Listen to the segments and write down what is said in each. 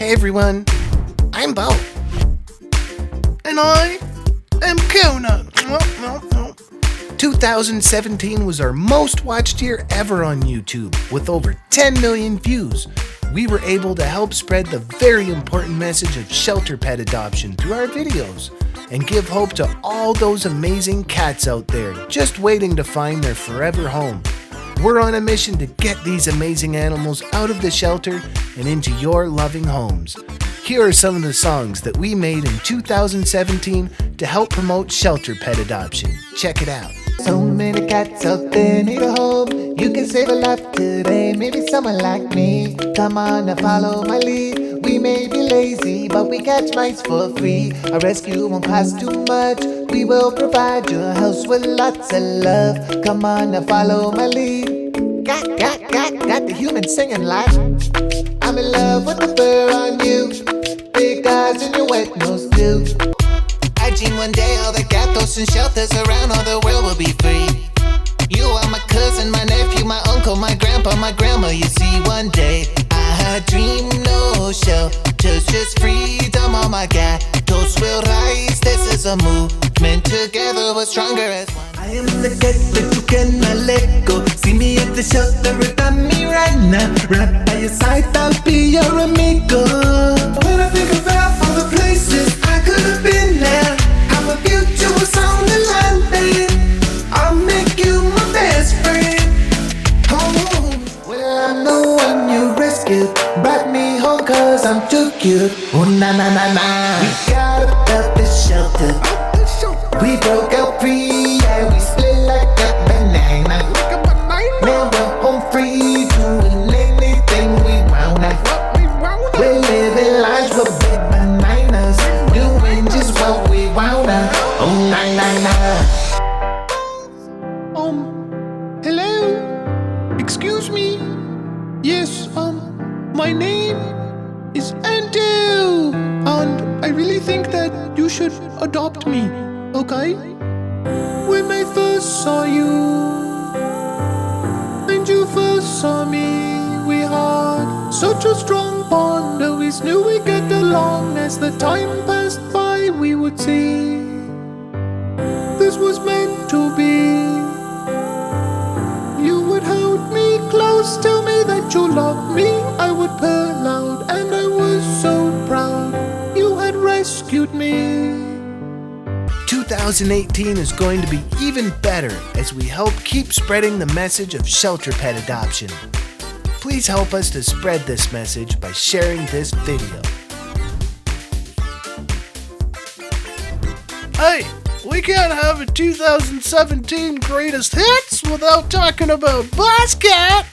Hey everyone, I'm Bo. And I am Kona. 2017 was our most watched year ever on YouTube, with over 10 million views. We were able to help spread the very important message of shelter pet adoption through our videos and give hope to all those amazing cats out there just waiting to find their forever home. We're on a mission to get these amazing animals out of the shelter and into your loving homes. Here are some of the songs that we made in 2017 to help promote shelter pet adoption. Check it out. So many cats out there need a home. You can save a life today, maybe someone like me. Come on and follow my lead. We may be lazy, but we catch mice for free. A rescue won't cost too much. We will provide your house with lots of love. Come on and follow my lead. Got the human singing like I'm in love with the fur on you. Big eyes and your wet nose too. I dream one day all the gatos and shelters around all the world will be free. You are my cousin, my nephew, my uncle, my grandpa, my grandma. You see, one day I dream no shelters, just freedom. Oh my God, those will rise. This is a movement. Together we're stronger as one. I am the cat that you cannot let go. See me at the shelter without me right now. Right by your side, I'll be your amigo. When I think about all the places I could have been there, how my future was on the line, babe. I'll make you my best friend. Oh, well, I'm the one you rescued. Brought me home cause I'm too cute. Oh, na na na na. We got up the shelter. We broke out free, yeah, we split like a banana. Now we're home free, doing anything we wanna. We're living lives with big bananas, doing just what we wanna. Oh, na na na. Hello? Excuse me? Yes, my name is Andrew, and I really think that you should adopt me, okay? When I first saw you, and you first saw me, we had such a strong bond, always knew we'd get along. As the time passed by, we would see this was meant to be. You would hold me close, tell me that you loved me. I would purr loud, and I was so proud. You had rescued me. 2018 is going to be even better as we help keep spreading the message of shelter pet adoption. Please help us to spread this message by sharing this video. Hey, we can't have a 2017 greatest hits without talking about Boss Cat.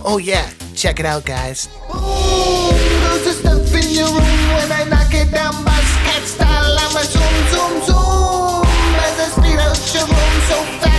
Oh yeah, check it out guys. Ooh, there's the stuff in your room when I knock it down, Boss Cat style. I'm a zoom, zoom, zoom. As I speed out your room so fast.